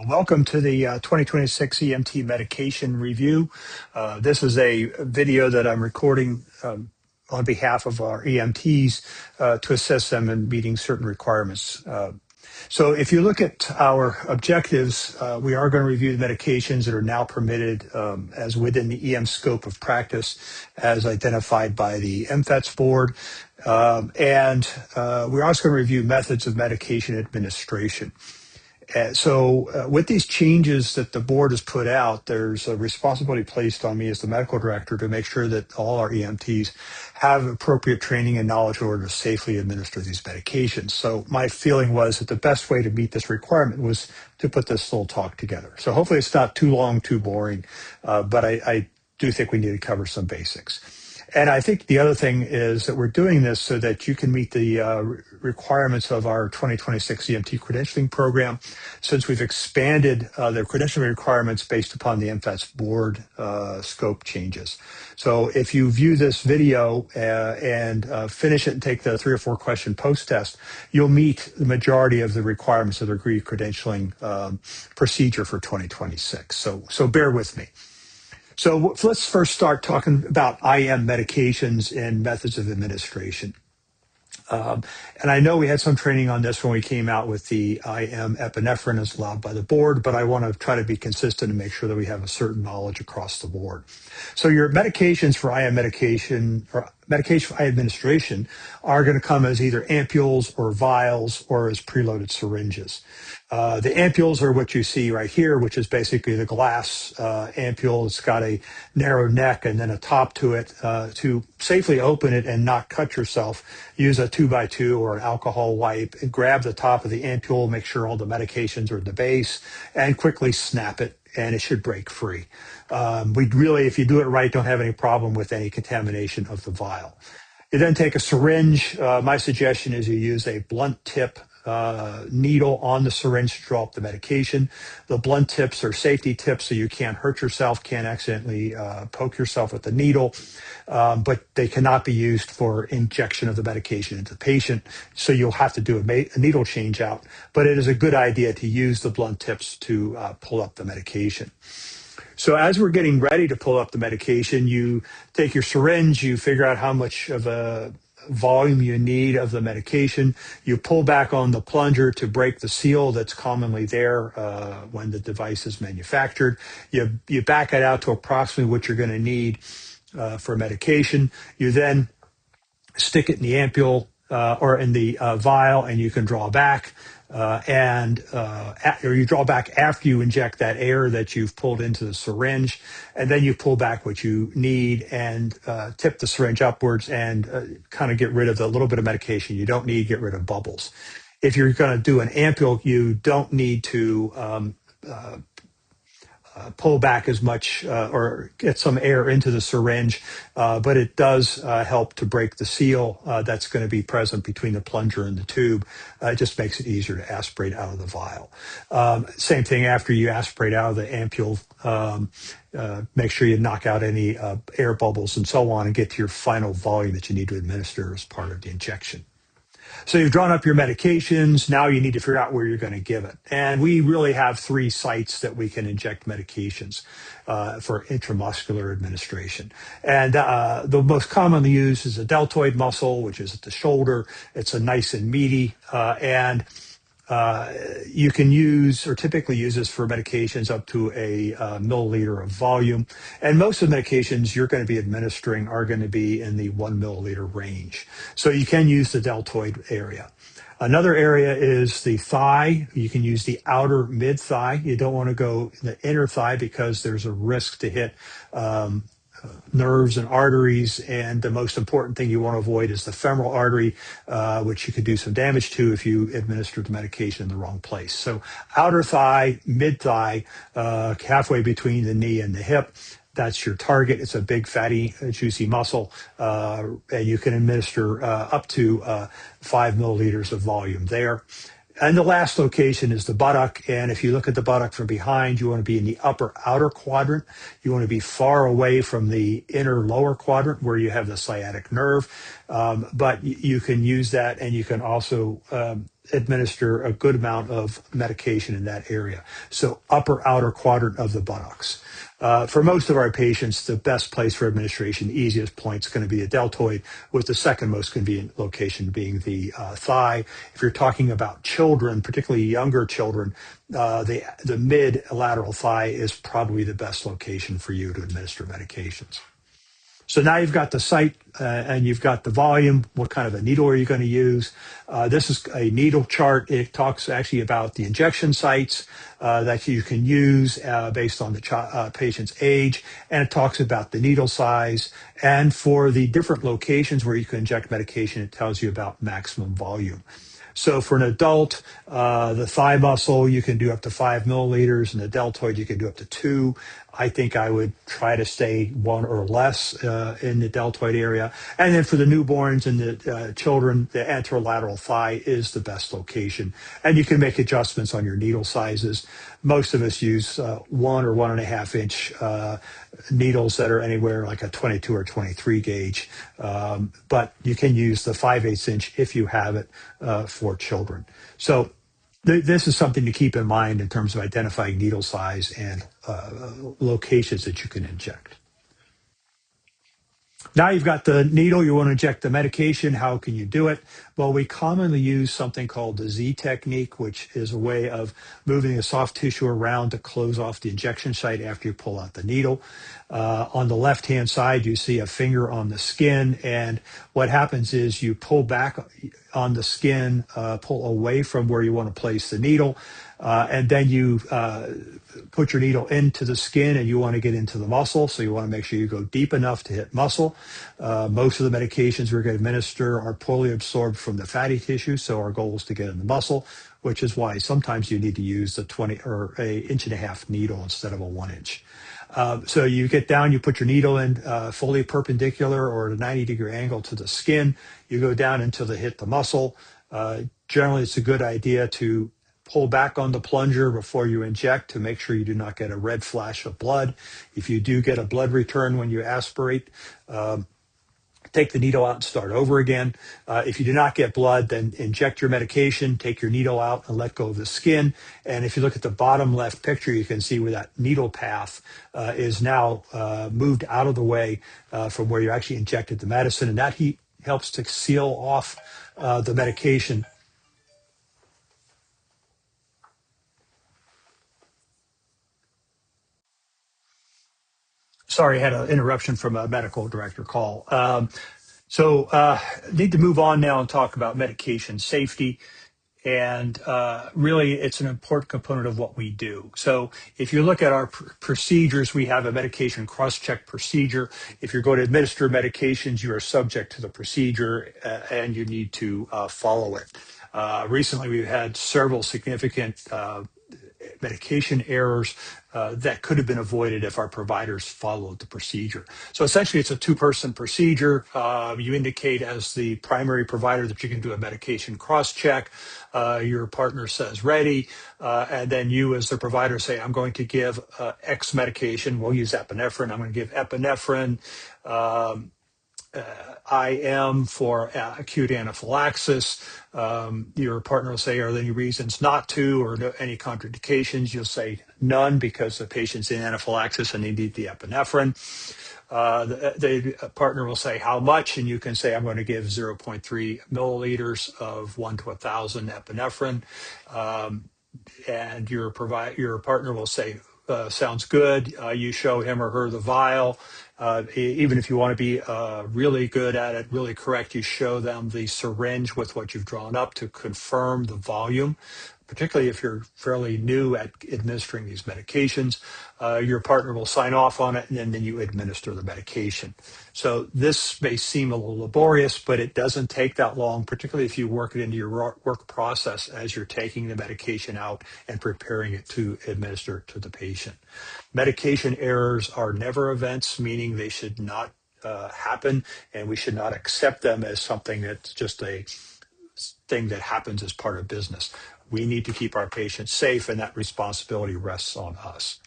Welcome to the 2026 EMT medication review. This is a video that I'm recording on behalf of our EMTs to assist them in meeting certain requirements. So if you look at our objectives, we are going to review the medications that are now permitted as within the EM scope of practice as identified by the MFETS board. And we're also going to review methods of medication administration. So with these changes that the board has put out, there's a responsibility placed on me as the medical director to make sure that all our EMTs have appropriate training and knowledge in order to safely administer these medications. So my feeling was that the best way to meet this requirement was to put this little talk together. So hopefully it's not too long, too boring, but I do think we need to cover some basics. And I think the other thing is that we're doing this so that you can meet the requirements of our 2026 EMT credentialing program, since we've expanded the credentialing requirements based upon the MFETS board scope changes. So if you view this video and finish it and take the 3 or 4 question post test, you'll meet the majority of the requirements of the agreed credentialing procedure for 2026. So bear with me. So let's first start talking about IM medications and methods of administration. And I know we had some training on this when we came out with the IM epinephrine as allowed by the board, but I want to try to be consistent and make sure that we have a certain knowledge across the board. So your medications for IM medication or medication for IM administration are going to come as either ampules or vials or as preloaded syringes. The ampules are what you see right here, which is basically the glass ampule. It's got a narrow neck and then a top to it. To safely open it and not cut yourself, use a 2x2 or an alcohol wipe and grab the top of the ampule, make sure all the medications are at the base, and quickly snap it, and it should break free. We really, if you do it right, don't have any problem with any contamination of the vial. You then take a syringe. My suggestion is you use a blunt tip needle on the syringe to draw up the medication. The blunt tips are safety tips, so you can't hurt yourself, can't accidentally poke yourself with the needle, but they cannot be used for injection of the medication into the patient, so you'll have to do a needle change out. But it is a good idea to use the blunt tips to pull up the medication. So as we're getting ready to pull up the medication, you take your syringe, you figure out how much of a volume you need of the medication. You pull back on the plunger to break the seal that's commonly there when the device is manufactured. You back it out to approximately what you're going to need for medication. You then stick it in the ampule or in the vial, and you can draw back. Or you draw back after you inject that air that you've pulled into the syringe, and then you pull back what you need and tip the syringe upwards and kind of get rid of the little bit of medication you don't need, get rid of bubbles. If you're going to do an ampule, you don't need to pull back as much or get some air into the syringe, but it does help to break the seal that's going to be present between the plunger and the tube. It just makes it easier to aspirate out of the vial. Same thing after you aspirate out of the ampule. Make sure you knock out any air bubbles and so on and get to your final volume that you need to administer as part of the injection. So you've drawn up your medications. Now you need to figure out where you're going to give it. And we really have 3 sites that we can inject medications for intramuscular administration. And the most commonly used is the deltoid muscle, which is at the shoulder. It's a nice and meaty, and you can use, or typically uses for medications up to a milliliter of volume. And most of the medications you're going to be administering are going to be in the 1 milliliter range. So you can use the deltoid area. Another area is the thigh. You can use the outer mid-thigh. You don't want to go in the inner thigh because there's a risk to hit nerves and arteries, and the most important thing you want to avoid is the femoral artery, which you could do some damage to if you administer the medication in the wrong place. So outer thigh, mid-thigh, halfway between the knee and the hip, that's your target. It's a big, fatty, juicy muscle, and you can administer up to 5 milliliters of volume there. And the last location is the buttock. And if you look at the buttock from behind, you want to be in the upper outer quadrant. You want to be far away from the inner lower quadrant where you have the sciatic nerve. but you can use that, and you can also administer a good amount of medication in that area. So upper outer quadrant of the buttocks. For most of our patients, the best place for administration, the easiest point is going to be a deltoid, with the second most convenient location being the thigh. If you're talking about children, particularly younger children, the mid lateral thigh is probably the best location for you to administer medications. So now you've got the site and you've got the volume. What kind of a needle are you going to use? This is a needle chart. It talks actually about the injection sites that you can use based on the patient's age, and it talks about the needle size. And for the different locations where you can inject medication, it tells you about maximum volume. So for an adult, the thigh muscle, you can do up to 5 milliliters, and the deltoid, you can do up to 2. I think I would try to stay 1 or less in the deltoid area. And then for the newborns and the children, the anterolateral thigh is the best location. And you can make adjustments on your needle sizes. Most of us use 1 or 1.5 inch needles that are anywhere like a 22 or 23 gauge. But you can use the 5/8 inch if you have it for children. So this is something to keep in mind in terms of identifying needle size and locations that you can inject. Now you've got the needle, you want to inject the medication. How can you do it? Well, we commonly use something called the Z technique, which is a way of moving the soft tissue around to close off the injection site after you pull out the needle. On the left-hand side, you see a finger on the skin, and what happens is you pull back on the skin, pull away from where you want to place the needle, and then you put your needle into the skin, and you want to get into the muscle, so you want to make sure you go deep enough to hit muscle. Most of the medications we're going to administer are poorly absorbed from the fatty tissue, so our goal is to get in the muscle, which is why sometimes you need to use the 20 or a 1.5 inch needle instead of a 1 inch. So you get down, you put your needle in fully perpendicular or at a 90-degree angle to the skin. You go down until they hit the muscle. Generally, it's a good idea to pull back on the plunger before you inject to make sure you do not get a red flash of blood. If you do get a blood return when you aspirate, take the needle out and start over again. If you do not get blood, then inject your medication, take your needle out and let go of the skin. And if you look at the bottom left picture, you can see where that needle path is now moved out of the way from where you actually injected the medicine. And that heat helps to seal off the medication. Sorry, I had an interruption from a medical director call. Need to move on now and talk about medication safety. And really, it's an important component of what we do. So if you look at our procedures, we have a medication cross-check procedure. If you're going to administer medications, you are subject to the procedure and you need to follow it. Recently, we've had several significant medication errors that could have been avoided if our providers followed the procedure. So essentially, it's a two-person procedure. You indicate as the primary provider that you can do a medication cross-check. Your partner says ready, and then you as the provider say, I'm going to give X medication. We'll use epinephrine. I'm going to give epinephrine. IM for acute anaphylaxis. Your partner will say, are there any reasons not to, or any contraindications? You'll say none because the patient's in anaphylaxis and they need the epinephrine. The partner will say how much, and you can say, I'm going to give 0.3 milliliters of 1 to 1,000 epinephrine. And your partner will say, sounds good. You show him or her the vial. Even if you want to be really good at it, really correct, you show them the syringe with what you've drawn up to confirm the volume, particularly if you're fairly new at administering these medications. Your partner will sign off on it, and then you administer the medication. So this may seem a little laborious, but it doesn't take that long, particularly if you work it into your work process as you're taking the medication out and preparing it to administer to the patient. Medication errors are never events, meaning they should not happen, and we should not accept them as something that's just a thing that happens as part of business. We need to keep our patients safe, and that responsibility rests on us.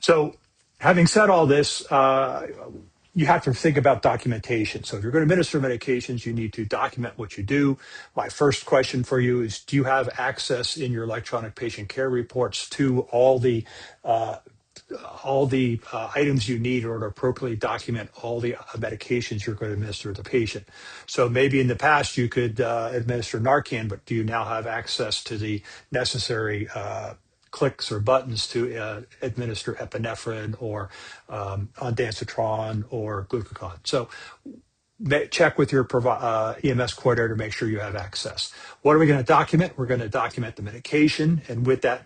So having said all this, you have to think about documentation. So if you're going to administer medications, you need to document what you do. My first question for you is, do you have access in your electronic patient care reports to uh, all the items you need in order to appropriately document all the medications you're going to administer to the patient? So maybe in the past you could administer Narcan, but do you now have access to the necessary clicks or buttons to administer epinephrine or ondansetron or glucagon? So check with your EMS coordinator to make sure you have access. What are we going to document? We're going to document the medication, and with that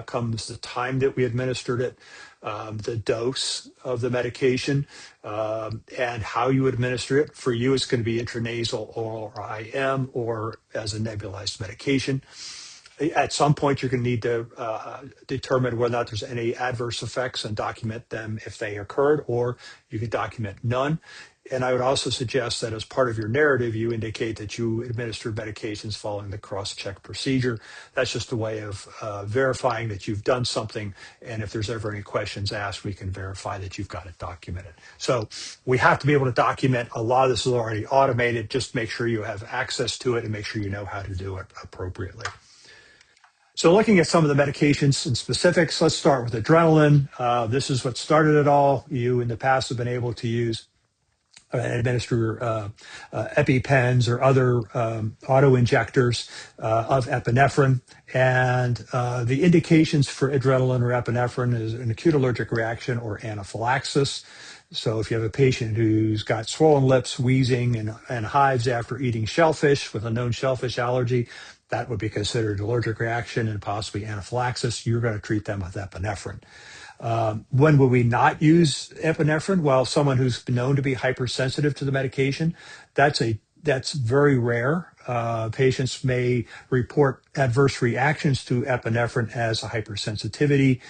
comes the time that we administered it, the dose of the medication, and how you administer it. For you, it's going to be intranasal, oral, or IM, or as a nebulized medication. At some point, you're going to need to determine whether or not there's any adverse effects and document them if they occurred, or you could document none. And I would also suggest that as part of your narrative, you indicate that you administered medications following the cross-check procedure. That's just a way of verifying that you've done something. And if there's ever any questions asked, we can verify that you've got it documented. So we have to be able to document. A lot of this is already automated. Just make sure you have access to it and make sure you know how to do it appropriately. So looking at some of the medications and specifics, let's start with adrenaline. This is what started it all. You in the past have been able to use and administer EpiPens or other auto injectors of epinephrine. And the indications for adrenaline or epinephrine is an acute allergic reaction or anaphylaxis. So if you have a patient who's got swollen lips, wheezing, and hives after eating shellfish with a known shellfish allergy, that would be considered an allergic reaction and possibly anaphylaxis. You're going to treat them with epinephrine. When will we not use epinephrine? Well, someone who's been known to be hypersensitive to the medication, that's very rare. Patients may report adverse reactions to epinephrine as a hypersensitivity.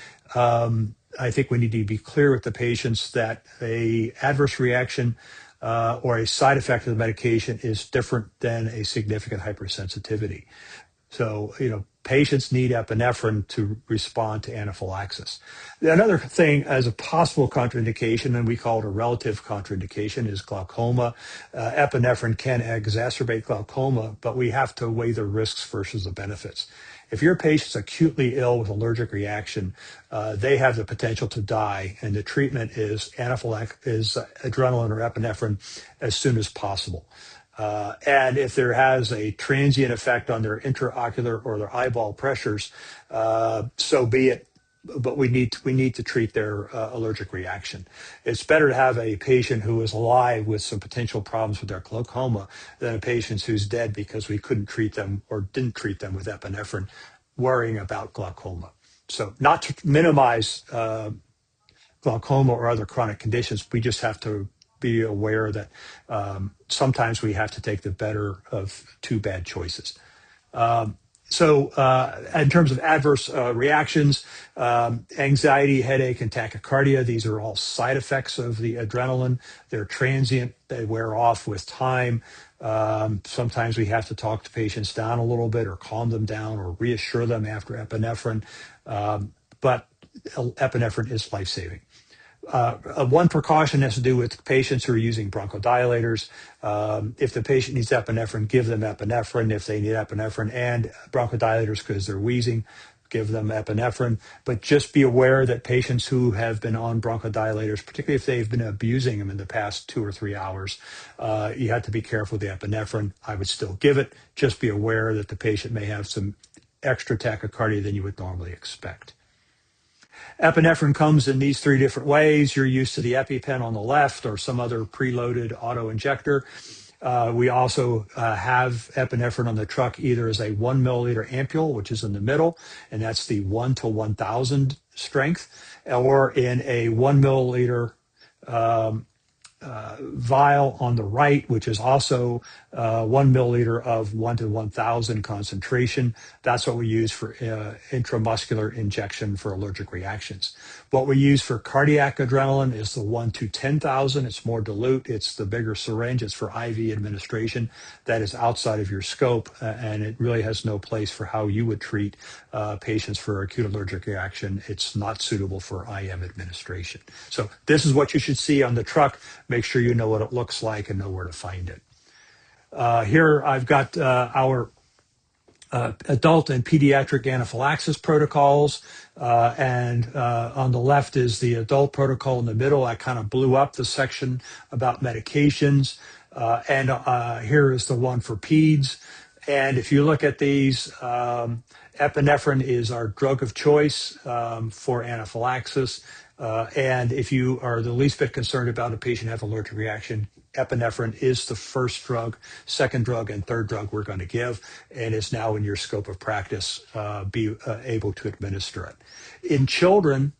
I think we need to be clear with the patients that a adverse reaction or a side effect of the medication is different than a significant hypersensitivity. So, patients need epinephrine to respond to anaphylaxis. Another thing as a possible contraindication, and we call it a relative contraindication, is glaucoma. Epinephrine can exacerbate glaucoma, but we have to weigh the risks versus the benefits. If your patient's acutely ill with allergic reaction, they have the potential to die, and the treatment is adrenaline or epinephrine as soon as possible. And if there has a transient effect on their intraocular or their eyeball pressures, so be it. But we need to treat their allergic reaction. It's better to have a patient who is alive with some potential problems with their glaucoma than a patient who's dead because we couldn't treat them or didn't treat them with epinephrine, worrying about glaucoma. So not to minimize glaucoma or other chronic conditions, we just have to be aware that sometimes we have to take the better of two bad choices. So in terms of adverse reactions, anxiety, headache, and tachycardia, these are all side effects of the adrenaline. They're transient. They wear off with time. Sometimes we have to talk to patients down a little bit or calm them down or reassure them after epinephrine. But epinephrine is life-saving. One precaution has to do with patients who are using bronchodilators. If the patient needs epinephrine, give them epinephrine. If they need epinephrine and bronchodilators because they're wheezing, give them epinephrine. But just be aware that patients who have been on bronchodilators, particularly if they've been abusing them in the past 2 or 3 hours, you have to be careful with the epinephrine. I would still give it. Just be aware that the patient may have some extra tachycardia than you would normally expect. Epinephrine comes in these 3 different ways. You're used to the EpiPen on the left or some other preloaded auto injector. We also have epinephrine on the truck either as a 1 milliliter ampule, which is in the middle, and that's the 1 to 1,000 strength, or in a 1 milliliter vial on the right, which is also 1 milliliter of 1 to 1,000 concentration. That's what we use for intramuscular injection for allergic reactions. What we use for cardiac adrenaline is the 1 to 10,000. It's more dilute. It's the bigger syringe. It's for IV administration. That is outside of your scope, and it really has no place for how you would treat patients for acute allergic reaction. It's not suitable for IM administration. So this is what you should see on the truck. make sure you know what it looks like and know where to find it. Here I've got our adult and pediatric anaphylaxis protocols. And on the left is the adult protocol. In the middle, I kind of blew up the section about medications. And here is the one for peds. And if you look at these, epinephrine is our drug of choice for anaphylaxis. And if you are the least bit concerned about a patient having an allergic reaction, epinephrine is the first drug, second drug, and third drug we're going to give, and is now in your scope of practice, be able to administer it. In children,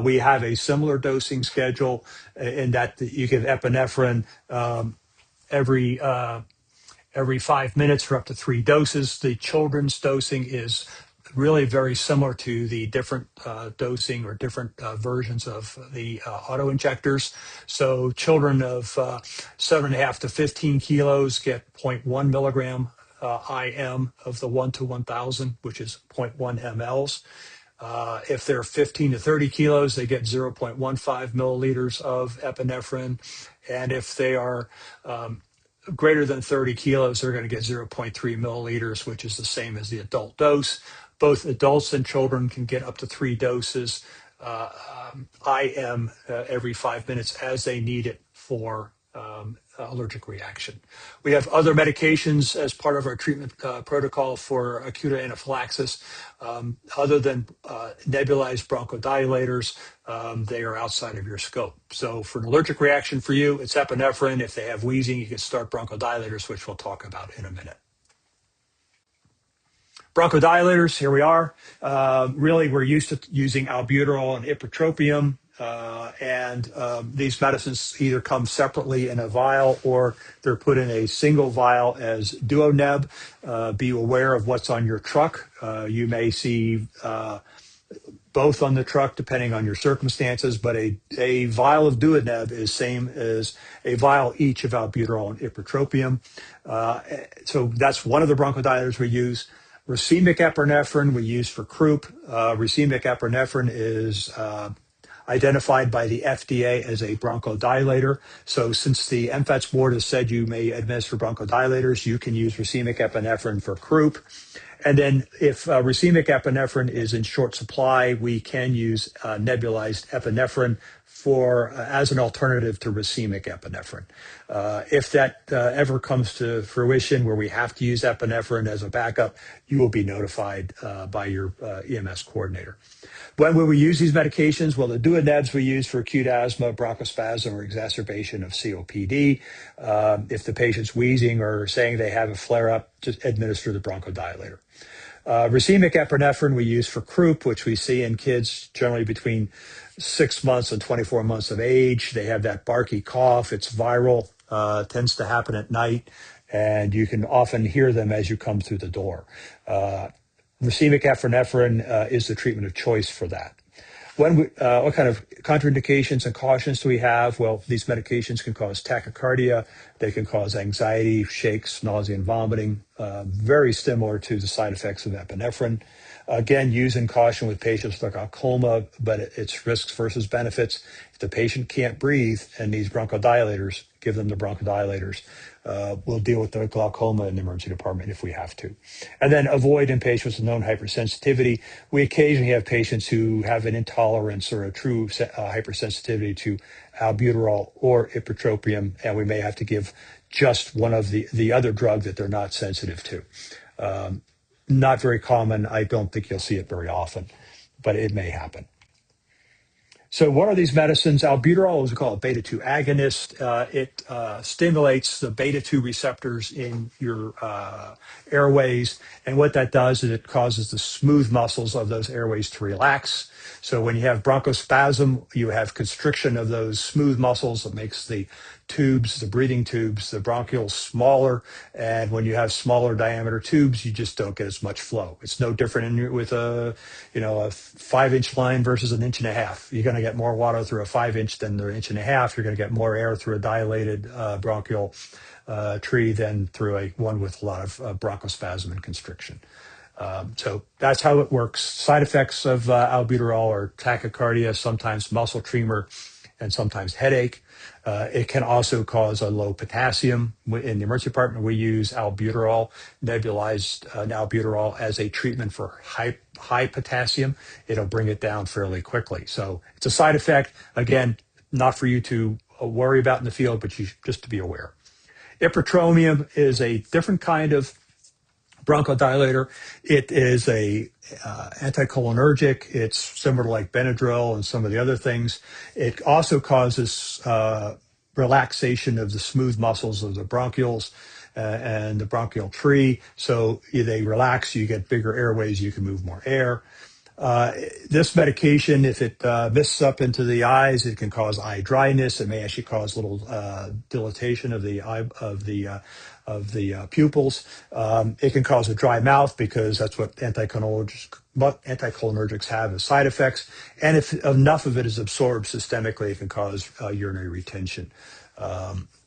we have a similar dosing schedule in that you give epinephrine every 5 minutes for up to 3 doses. The children's dosing is really very similar to the different dosing or different versions of the auto injectors. So children of 7.5 to 15 kilos get zero point 0.1 milligram IM of the 1 to 1,000, which is 0.1 mLs. If they're 15 to 30 kilos, they get 0.15 milliliters of epinephrine. And if they are greater than 30 kilos, they're going to get 0.3 milliliters, which is the same as the adult dose. Both adults and children can get up to 3 doses IM every 5 minutes as they need it for allergic reaction. We have other medications as part of our treatment protocol for acute anaphylaxis. Other than nebulized bronchodilators, they are outside of your scope. So for an allergic reaction for you, it's epinephrine. If they have wheezing, you can start bronchodilators, which we'll talk about in a minute. Bronchodilators, here we are. Really, we're used to using albuterol and ipratropium. These medicines either come separately in a vial or they're put in a single vial as duoneb. Be aware of what's on your truck. You may see both on the truck depending on your circumstances, but a vial of duoneb is same as a vial each of albuterol and ipratropium. So that's one of the bronchodilators we use. Racemic epinephrine we use for croup. Racemic epinephrine is identified by the FDA as a bronchodilator. So since the MFATS board has said you may administer bronchodilators, you can use racemic epinephrine for croup. And then if racemic epinephrine is in short supply, we can use nebulized epinephrine for as an alternative to racemic epinephrine. If that ever comes to fruition where we have to use epinephrine as a backup, you will be notified by your EMS coordinator. When will we use these medications? Well, the duonebs we use for acute asthma, bronchospasm, or exacerbation of COPD. If the patient's wheezing or saying they have a flare-up, just administer the bronchodilator. Racemic epinephrine we use for croup, which we see in kids generally between 6 months and 24 months of age. They have that barky cough. It's viral, tends to happen at night, and you can often hear them as you come through the door. Racemic epinephrine is the treatment of choice for that. What kind of contraindications and cautions do we have? Well, these medications can cause tachycardia. They can cause anxiety, shakes, nausea, and vomiting, very similar to the side effects of epinephrine. Again, use in caution with patients with glaucoma, but it's risks versus benefits. If the patient can't breathe and needs bronchodilators, give them the bronchodilators. We'll deal with the glaucoma in the emergency department if we have to. And then avoid in patients with known hypersensitivity. We occasionally have patients who have an intolerance or a true hypersensitivity to albuterol or ipratropium, and we may have to give just one of the other drug that they're not sensitive to. Not very common. I don't think you'll see it very often, but it may happen. So what are these medicines? Albuterol is called a beta-2 agonist. It stimulates the beta-2 receptors in your airways. And what that does is it causes the smooth muscles of those airways to relax. So when you have bronchospasm, you have constriction of those smooth muscles that makes the tubes, the breathing tubes, the bronchioles smaller. And when you have smaller diameter tubes, you just don't get as much flow. It's no different with a 5-inch line versus an 1.5 inches. You're going to get more water through a 5-inch than the 1.5 inches. You're going to get more air through a dilated bronchial tree than through one with a lot of bronchospasm and constriction. So that's how it works. Side effects of albuterol are tachycardia, sometimes muscle tremor, and sometimes headache. It can also cause a low potassium. In the emergency department, we use albuterol, nebulized albuterol as a treatment for high potassium. It'll bring it down fairly quickly. So it's a side effect. Again, not for you to worry about in the field, but just to be aware. Ipratropium is a different kind of bronchodilator. It is a anticholinergic. It's similar to like Benadryl and some of the other things. It also causes relaxation of the smooth muscles of the bronchioles and the bronchial tree. So they relax, you get bigger airways, you can move more air. This medication, if it misses up into the eyes, it can cause eye dryness. It may actually cause little dilatation of the eye of the pupils. It can cause a dry mouth because that's what anticholinergics have as side effects. And if enough of it is absorbed systemically, it can cause urinary retention.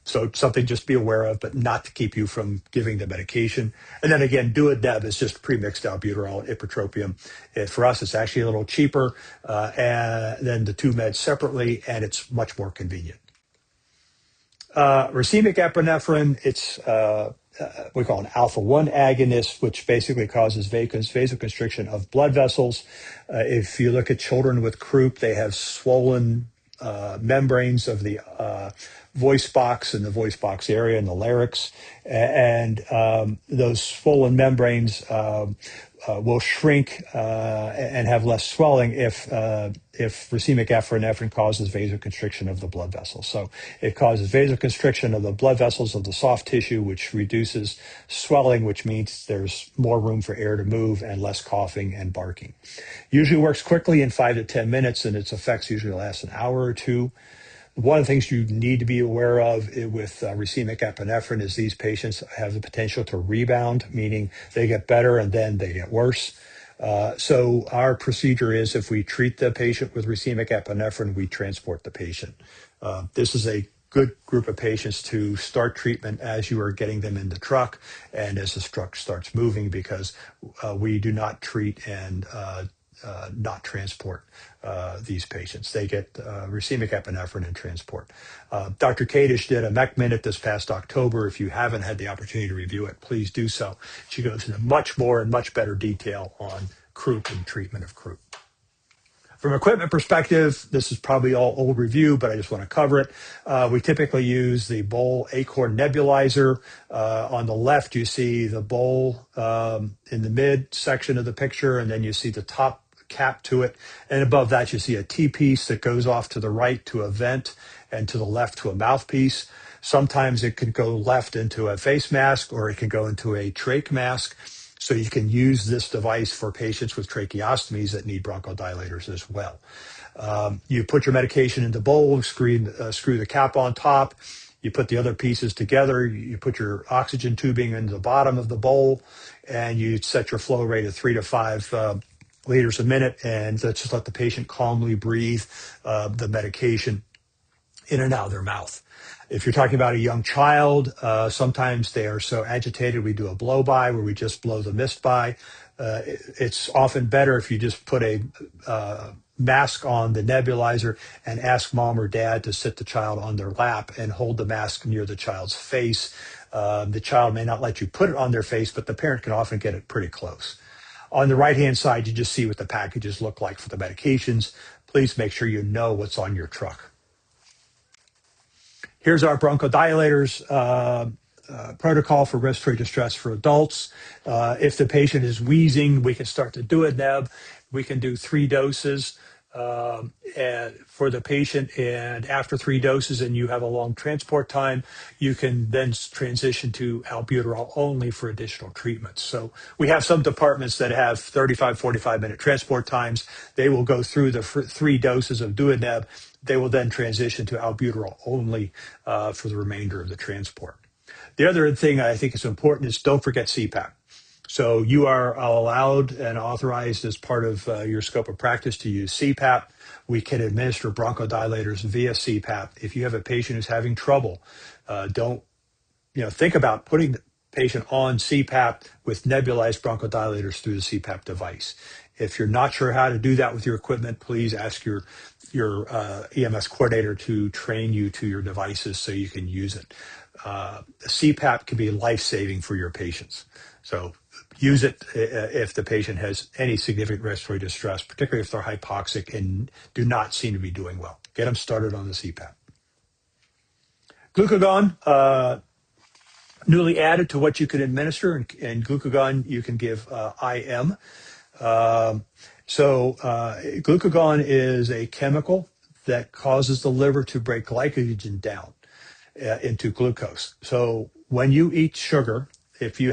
So something just to be aware of, but not to keep you from giving the medication. And then again, Duodeb is just pre-mixed albuterol and ipratropium. For us, it's actually a little cheaper than the two meds separately, and it's much more convenient. Racemic epinephrine, it's we call an alpha-1 agonist, which basically causes vasoconstriction of blood vessels. If you look at children with croup, they have swollen membranes of the voice box and the voice box area and the larynx, and those swollen membranes will shrink and have less swelling if racemic epinephrine causes vasoconstriction of the blood vessels. So it causes vasoconstriction of the blood vessels of the soft tissue, which reduces swelling, which means there's more room for air to move and less coughing and barking. Usually works quickly in 5 to 10 minutes, and its effects usually last an hour or two. One of the things you need to be aware of with racemic epinephrine is these patients have the potential to rebound, meaning they get better and then they get worse. So our procedure is if we treat the patient with racemic epinephrine, we transport the patient. This is a good group of patients to start treatment as you are getting them in the truck and as the truck starts moving, because we do not treat and not transport these patients. They get racemic epinephrine and transport. Dr. Kadish did a MEC minute this past October. If you haven't had the opportunity to review it, please do so. She goes into much more and much better detail on croup and treatment of croup. From equipment perspective, this is probably all old review, but I just want to cover it. We typically use the Bowl Acorn nebulizer. On the left, you see the bowl in the mid section of the picture, and then you see the top cap to it. And above that, you see a T-piece that goes off to the right to a vent and to the left to a mouthpiece. Sometimes it can go left into a face mask, or it can go into a trach mask. So you can use this device for patients with tracheostomies that need bronchodilators as well. You put your medication in the bowl, screw the cap on top. You put the other pieces together. You put your oxygen tubing in the bottom of the bowl, and you set your flow rate at 3 to 5 liters a minute, and just let the patient calmly breathe the medication in and out of their mouth. If you're talking about a young child, sometimes they are so agitated, we do a blow-by where we just blow the mist by. It's often better if you just put a mask on the nebulizer and ask mom or dad to sit the child on their lap and hold the mask near the child's face. The child may not let you put it on their face, but the parent can often get it pretty close. On the right-hand side, you just see what the packages look like for the medications. Please make sure you know what's on your truck. Here's our bronchodilators protocol for respiratory distress for adults. If the patient is wheezing, we can start the Duodeb. We can do 3 doses for the patient, and after 3 doses and you have a long transport time, you can then transition to albuterol only for additional treatments. So we have some departments that have 35, 45-minute transport times. They will go through the 3 doses of Duodeb. They will then transition to albuterol only for the remainder of the transport. The other thing I think is important is don't forget CPAP. So you are allowed and authorized as part of your scope of practice to use CPAP. We can administer bronchodilators via CPAP. If you have a patient who's having trouble, don't think about putting the patient on CPAP with nebulized bronchodilators through the CPAP device. If you're not sure how to do that with your equipment, please ask your your EMS coordinator to train you to your devices so you can use it. CPAP can be life-saving for your patients. So use it if the patient has any significant respiratory distress, particularly if they're hypoxic and do not seem to be doing well. Get them started on the CPAP. Glucagon, newly added to what you can administer, and glucagon you can give IM. Glucagon is a chemical that causes the liver to break glycogen down into glucose. So when you eat sugar, if you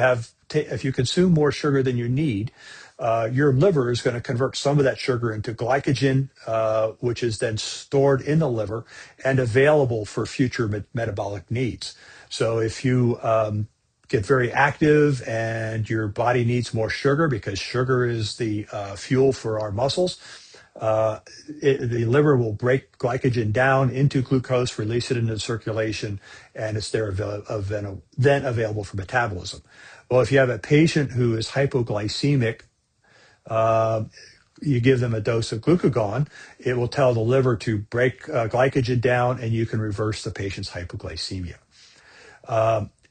consume more sugar than you need, your liver is going to convert some of that sugar into glycogen, which is then stored in the liver and available for future metabolic needs. So if you get very active and your body needs more sugar because sugar is the fuel for our muscles, the liver will break glycogen down into glucose, release it into circulation, and it's then available for metabolism. Well, if you have a patient who is hypoglycemic, you give them a dose of glucagon, it will tell the liver to break glycogen down, and you can reverse the patient's hypoglycemia.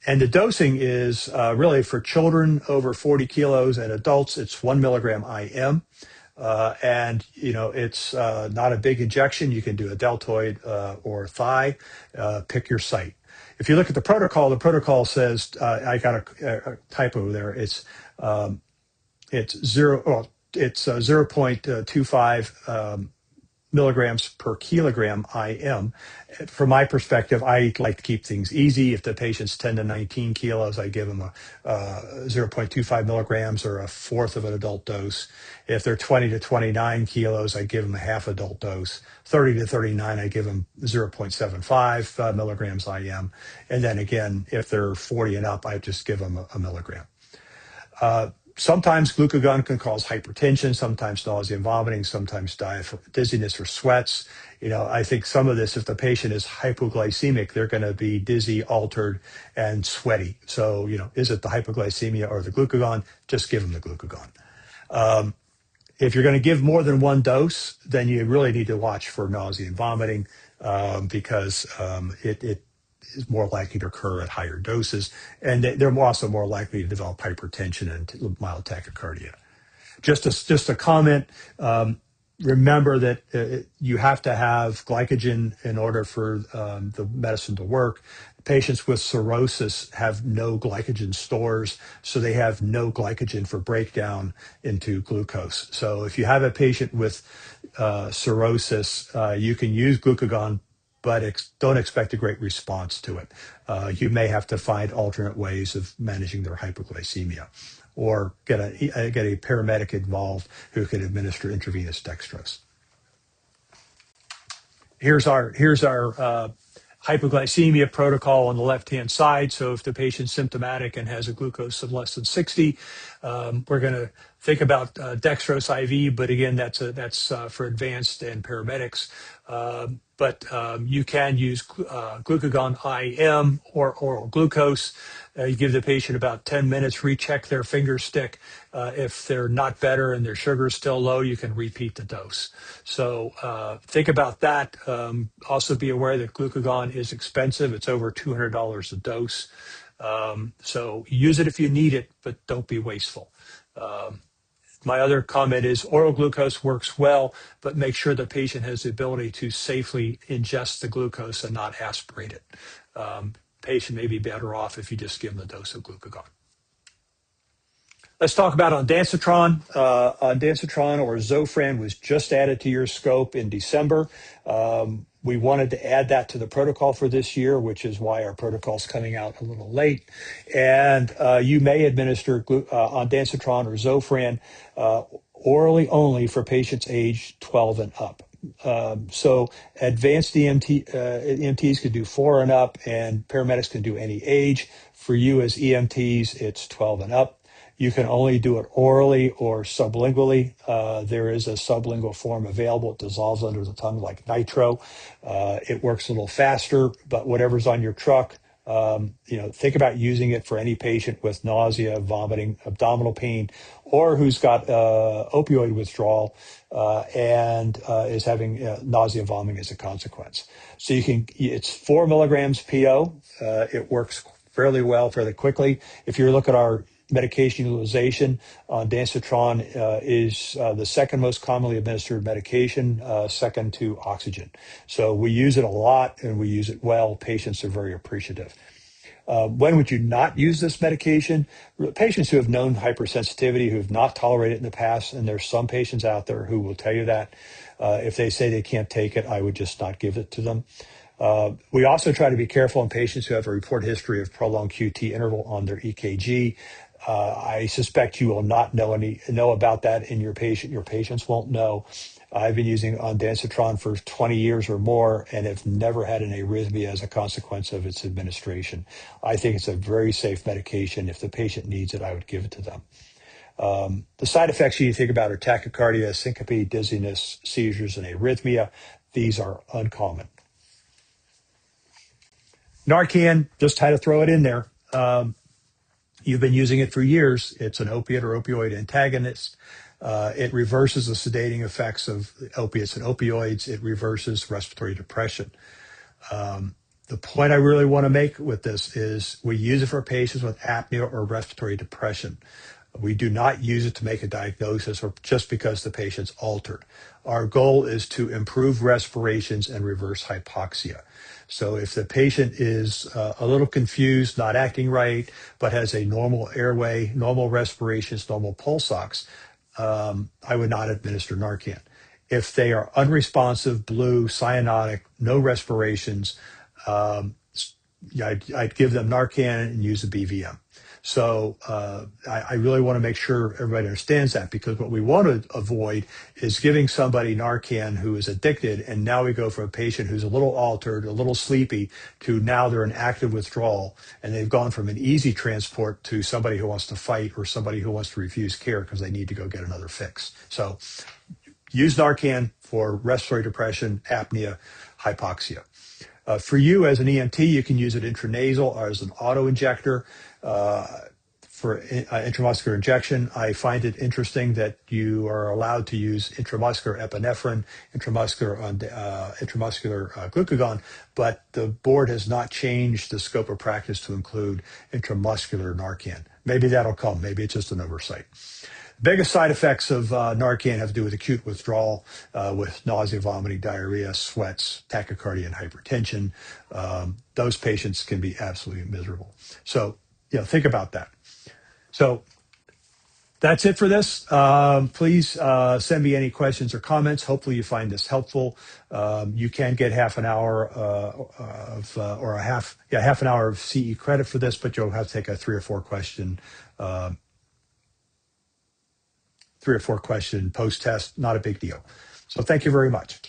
And the dosing is really for children over 40 kilos and adults, it's 1 milligram IM. And it's not a big injection. You can do a deltoid or thigh. Pick your site. If you look at the protocol says I got a typo there. It's 0.25 milligrams per kilogram IM. From my perspective, I like to keep things easy. If the patient's 10 to 19 kilos, I give them a 0.25 milligrams or a fourth of an adult dose. If they're 20 to 29 kilos, I give them a half adult dose. 30 to 39, I give them 0.75 milligrams IM. And then again, if they're 40 and up, I just give them a milligram. Sometimes glucagon can cause hypertension, sometimes nausea and vomiting, sometimes dizziness or sweats. I think some of this, if the patient is hypoglycemic, they're going to be dizzy, altered, and sweaty. So, is it the hypoglycemia or the glucagon? Just give them the glucagon. If you're going to give more than one dose, then you really need to watch for nausea and vomiting because it is more likely to occur at higher doses, and they're also more likely to develop hypertension and mild tachycardia. Just a comment. Remember that you have to have glycogen in order for the medicine to work. Patients with cirrhosis have no glycogen stores, so they have no glycogen for breakdown into glucose. So if you have a patient with cirrhosis, you can use glucagon, but don't expect a great response to it. You may have to find alternate ways of managing their hypoglycemia, or get a paramedic involved who can administer intravenous dextrose. Here's our hypoglycemia protocol on the left-hand side. So if the patient's symptomatic and has a glucose of less than 60, we're going to think about dextrose IV, but again, that's for advanced and paramedics. But you can use glucagon IM or oral glucose. You give the patient about 10 minutes, recheck their finger stick. If they're not better and their sugar is still low, you can repeat the dose. So think about that. Also be aware that glucagon is expensive. It's over $200 a dose. So use it if you need it, but don't be wasteful. My other comment is oral glucose works well, but make sure the patient has the ability to safely ingest the glucose and not aspirate it. Patient may be better off if you just give them a dose of glucagon. Let's talk about ondansetron. Ondansetron, or Zofran, was just added to your scope in December. We wanted to add that to the protocol for this year, which is why our protocol is coming out a little late. And you may administer ondansetron or Zofran orally only for patients aged 12 and up. So advanced EMTs can do 4 and up, and paramedics can do any age. For you as EMTs, it's 12 and up. You can only do it orally or sublingually. There is a sublingual form available. It dissolves under the tongue like nitro. It works a little faster, but whatever's on your truck, think about using it for any patient with nausea, vomiting, abdominal pain, or who's got opioid withdrawal and is having nausea and vomiting as a consequence. So it's 4 milligrams PO. It works fairly well, fairly quickly. If you look at our medication utilization, ondansetron is the second most commonly administered medication, second to oxygen. So we use it a lot and we use it well. Patients are very appreciative. When would you not use this medication? Patients who have known hypersensitivity, who have not tolerated it in the past, and there's some patients out there who will tell you that. If they say they can't take it, I would just not give it to them. We also try to be careful in patients who have a reported history of prolonged QT interval on their EKG. I suspect you will not know about that in your patient. Your patients won't know. I've been using ondansetron for 20 years or more and have never had an arrhythmia as a consequence of its administration. I think it's a very safe medication. If the patient needs it, I would give it to them. The side effects you need to think about are tachycardia, syncope, dizziness, seizures, and arrhythmia. These are uncommon. Narcan, just had to throw it in there. You've been using it for years. It's an opiate or opioid antagonist. It reverses the sedating effects of opiates and opioids. It reverses respiratory depression. The point I really want to make with this is we use it for patients with apnea or respiratory depression. We do not use it to make a diagnosis or just because the patient's altered. Our goal is to improve respirations and reverse hypoxia. So if the patient is a little confused, not acting right, but has a normal airway, normal respirations, normal pulse ox, I would not administer Narcan. If they are unresponsive, blue, cyanotic, no respirations, I'd give them Narcan and use a BVM. So I really want to make sure everybody understands that, because what we want to avoid is giving somebody Narcan who is addicted, and now we go from a patient who's a little altered, a little sleepy, to now they're in active withdrawal, and they've gone from an easy transport to somebody who wants to fight or somebody who wants to refuse care because they need to go get another fix. So use Narcan for respiratory depression, apnea, hypoxia. For you as an EMT, you can use it intranasal or as an auto-injector for intramuscular injection. I find it interesting that you are allowed to use intramuscular epinephrine, intramuscular glucagon, but the board has not changed the scope of practice to include intramuscular Narcan. Maybe that'll come. Maybe it's just an oversight. Biggest side effects of Narcan have to do with acute withdrawal, with nausea, vomiting, diarrhea, sweats, tachycardia, and hypertension. Those patients can be absolutely miserable. So, think about that. So that's it for this. Please send me any questions or comments. Hopefully you find this helpful. You can get half an hour of CE credit for this, but you'll have to take a three or four question post test. Not a big deal. So thank you very much.